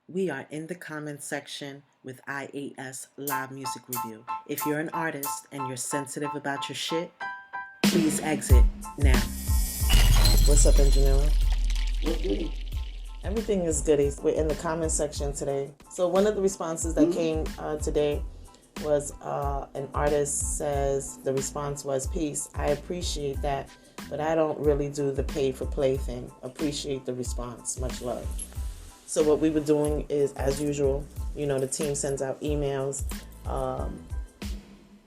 We are in the comments section with IAS Live Music Review. If you're an artist and you're sensitive about your shit, please exit now. What's up, Engineera? What's good? Everything is goodies. We're in the comments section today. So one of the responses that came today was an artist says, the response was, "Peace, I appreciate that, but I don't really do the pay for play thing. Appreciate the response. Much love." So what we were doing is, as usual, the team sends out emails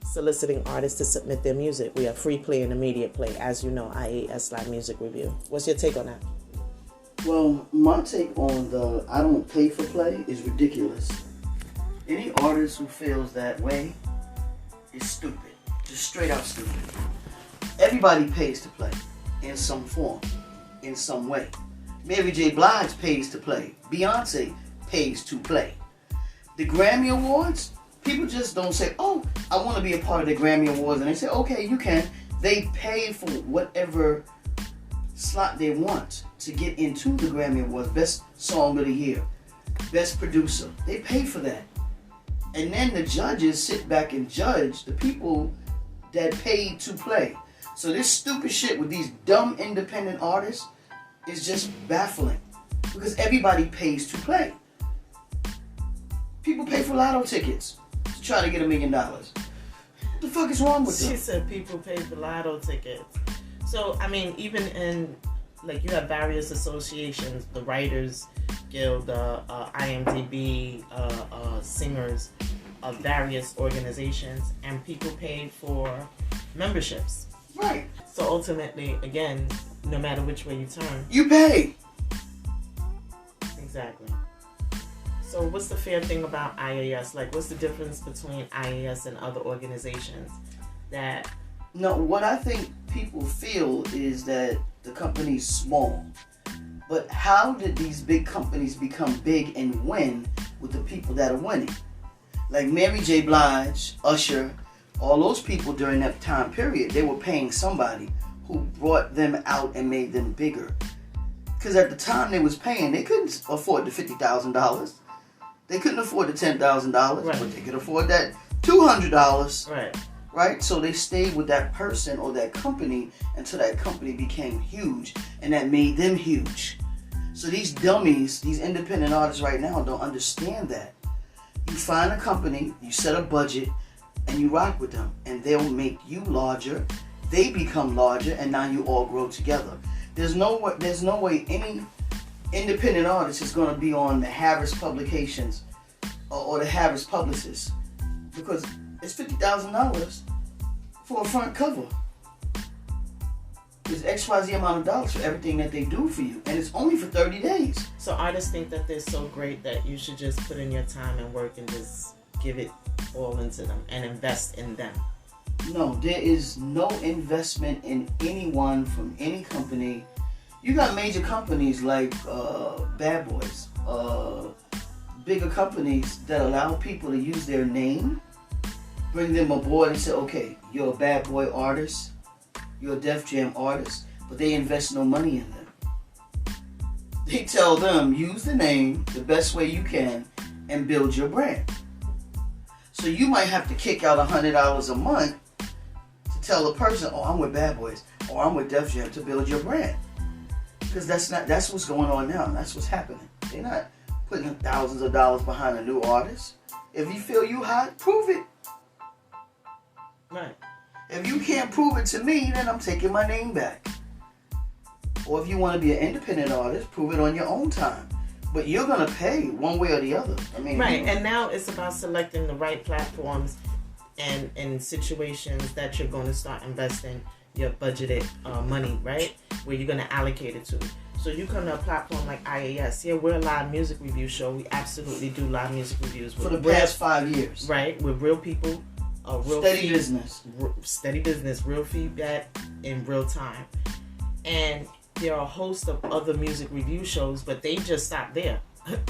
soliciting artists to submit their music. We have free play and immediate play, as you know, IAS Live Music Review. What's your take on that? Well, my take on the I don't pay for play is ridiculous. Any artist who feels that way is stupid. Just straight out stupid. Everybody pays to play in some form, in some way. Mary J. Blige pays to play. Beyonce pays to play. The Grammy Awards, people just don't say, "Oh, I want to be a part of the Grammy Awards," and they say, "Okay, you can." They pay for whatever slot they want to get into the Grammy Awards. Best Song of the Year, Best Producer. They pay for that. And then the judges sit back and judge the people that paid to play. So this stupid shit with these dumb independent artists is just baffling. Because everybody pays to play. People pay for lotto tickets to try to get $1 million. What the fuck is wrong with them? She said people pay for lotto tickets. So, I mean, even in, you have various associations, the Writers Guild, IMDb, singers of various organizations, and people pay for memberships. Right. So ultimately, again, no matter which way you turn, you pay. Exactly. So what's the fair thing about IAS? What's the difference between IAS and other organizations that... No, what I think people feel is that the company's small. But how did these big companies become big and win with the people that are winning? Like Mary J. Blige, Usher, all those people during that time period, they were paying somebody who brought them out and made them bigger. Because at the time they was paying, they couldn't afford the $50,000. They couldn't afford the $10,000, right. But they could afford that $200. Right. Right? So they stayed with that person or that company until that company became huge, and that made them huge. So these dummies, these independent artists right now don't understand that. You find a company, you set a budget, and you rock with them, and they'll make you larger. They become larger, and now you all grow together. There's no way any independent artist is going to be on the Harris Publications or the Harris Publicists, because it's $50,000 for a front cover. It's XYZ amount of dollars for everything that they do for you, and it's only for 30 days. So artists think that they're so great that you should just put in your time and work and just give it all into them and invest in them. No, there is no investment in anyone from any company. You got major companies like Bad Boys, bigger companies that allow people to use their name, bring them aboard and say, "Okay, you're a Bad Boy artist, you're a Def Jam artist," but they invest no money in them. They tell them, use the name the best way you can and build your brand. So you might have to kick out $100 a month to tell a person, "Oh, I'm with Bad Boys," or "I'm with Def Jam," to build your brand. Because that's what's going on now. That's what's happening. They're not putting thousands of dollars behind a new artist. If you feel you hot, prove it. Right. If you can't prove it to me, then I'm taking my name back. Or if you want to be an independent artist, prove it on your own time. But you're going to pay one way or the other. Right, and now it's about selecting the right platforms and in situations that you're going to start investing your budgeted money, right? Where you're going to allocate it to. So you come to a platform like IAS. Yeah, we're a live music review show. We absolutely do live music reviews. For the past 5 years. Right, with real people. Steady business, real feedback in real time. And there are a host of other music review shows, but they just stop there.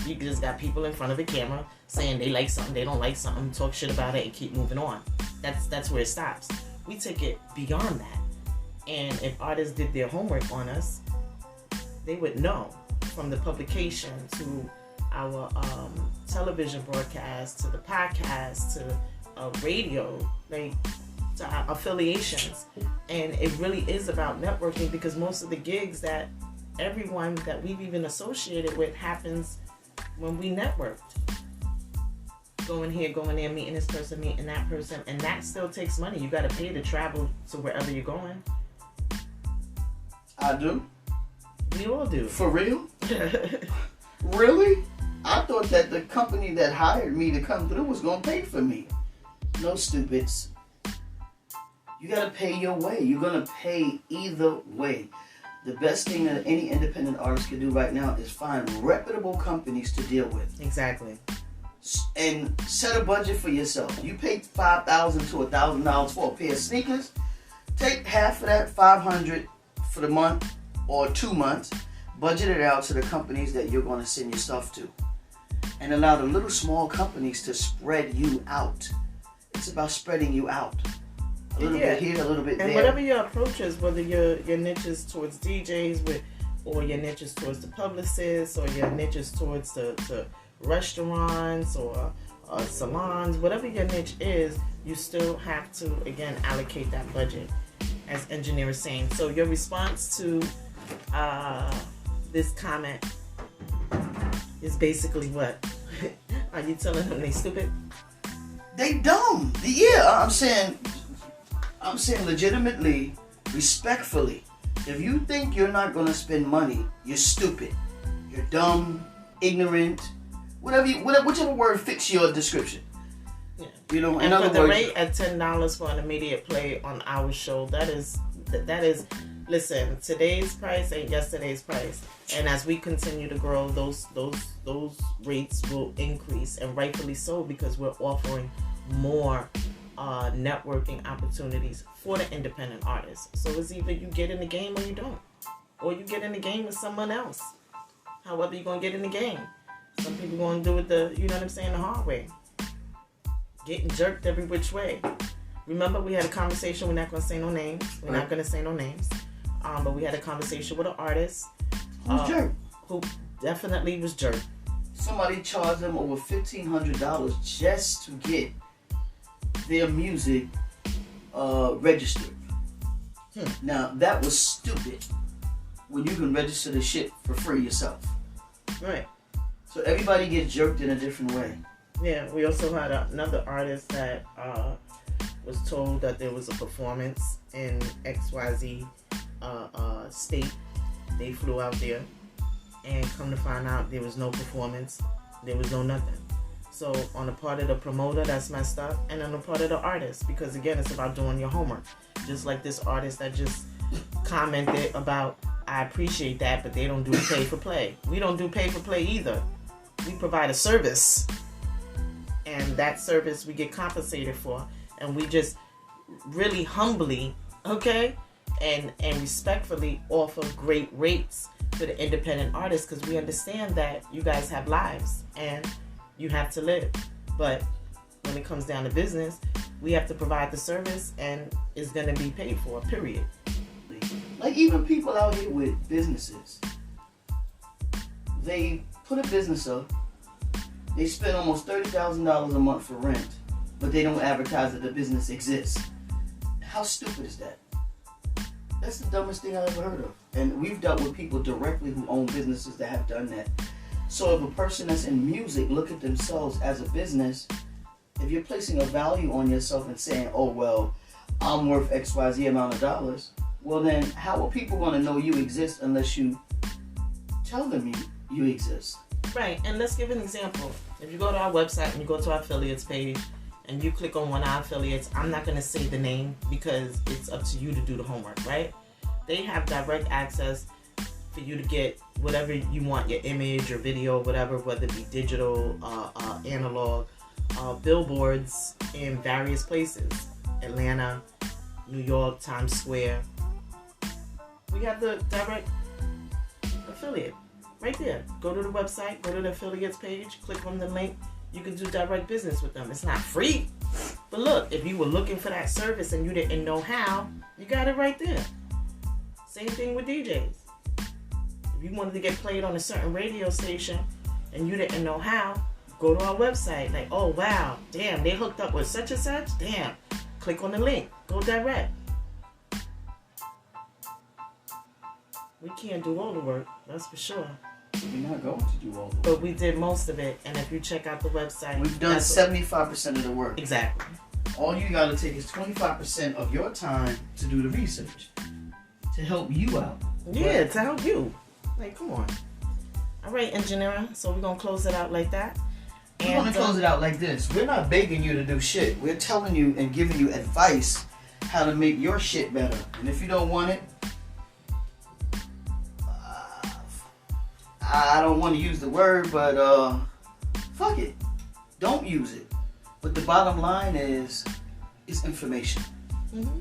You just got people in front of a camera saying they like something, they don't like something, talk shit about it, and keep moving on. That's where it stops. We take it beyond that. And if artists did their homework on us, they would know from the publication to our television broadcast to the podcast to radio, like to our affiliations. And it really is about networking, because most of the gigs that everyone that we've even associated with happens when we networked. Going here, going there, meeting this person, meeting that person, and that still takes money. You got to pay to travel to wherever you're going. I do. We all do. For real? Really? I thought that the company that hired me to come through was going to pay for me. No, stupids. You got to pay your way. You're going to pay either way. The best thing that any independent artist can do right now is find reputable companies to deal with. Exactly. And set a budget for yourself. You paid $5,000 to $1,000 for a pair of sneakers. Take half of that, $500 for the month or 2 months. Budget it out to the companies that you're going to send your stuff to, and allow the little small companies to spread you out. It's about spreading you out. A little bit here, a little bit there. And whatever your approach is, whether your niche is towards DJs or your niche is towards the publicists, or your niche is towards the restaurants or salons, whatever your niche is, you still have to, again, allocate that budget, as Engineera is saying. So your response to this comment is basically what? Are you telling them they stupid? They dumb. Yeah, I'm saying legitimately, respectfully. If you think you're not gonna spend money, you're stupid. You're dumb, ignorant, whichever word fits your description. Yeah. You know, and for the rate at $10 for an immediate play on our show, that is. Listen, today's price ain't yesterday's price, and as we continue to grow, those rates will increase, and rightfully so, because we're offering more networking opportunities for the independent artists. So it's either you get in the game or you don't, or you get in the game with someone else. However you're gonna get in the game. Some people gonna do it the hard way, getting jerked every which way. Remember, we had a conversation. We're not gonna say no names. We're not gonna say no names. But we had a conversation with an artist who definitely was jerked. Somebody charged them over $1,500 just to get their music registered. Now, that was stupid when you can register the shit for free yourself. Right. So everybody gets jerked in a different way. Yeah, we also had another artist that was told that there was a performance in XYZ state. They flew out there, and come to find out there was no performance, there was no nothing. So on the part of the promoter, that's messed up, and on the part of the artist, because again, it's about doing your homework. Just like this artist that just commented about, I appreciate that, but they don't do pay for play. We don't do pay for play either. We provide a service, and that service we get compensated for, and we just really humbly, okay, and respectfully offer great rates for the independent artists, because we understand that you guys have lives and you have to live. But when it comes down to business, we have to provide the service, and it's going to be paid for, period. Like even people out here with businesses, they put a business up, they spend almost $30,000 a month for rent, but they don't advertise that the business exists. How stupid is that? That's the dumbest thing I've ever heard of. And we've dealt with people directly who own businesses that have done that. So if a person that's in music look at themselves as a business, if you're placing a value on yourself and saying, oh, well, I'm worth XYZ amount of dollars, well then, how are people going to know you exist unless you tell them you exist? Right, and let's give an example. If you go to our website and you go to our affiliates page and you click on one of our affiliates, I'm not going to say the name because it's up to you to do the homework, right? They have direct access for you to get whatever you want, your image or video, whatever, whether it be digital, analog, billboards in various places. Atlanta, New York, Times Square. We have the direct affiliate right there. Go to the website, go to the affiliates page, click on the link. You can do direct business with them. It's not free. But look, if you were looking for that service and you didn't know how, you got it right there. Same thing with DJs. If you wanted to get played on a certain radio station and you didn't know how, go to our website. Like, oh wow, damn, they hooked up with such and such. Damn, click on the link. Go direct. We can't do all the work, that's for sure. We're not going to do all the work. But we did most of it, and if you check out the website, We've done 75% of the work. Exactly. All you got to take is 25% of your time to do the research, to help you out. Yeah, to help you. Like, come on. All right, Engineera. So we're gonna close it out like that. We're going to close it out like this. We're not begging you to do shit. We're telling you and giving you advice how to make your shit better. And if you don't want it, I don't want to use the word, but fuck it. Don't use it. But the bottom line is, it's information. Mm-hmm.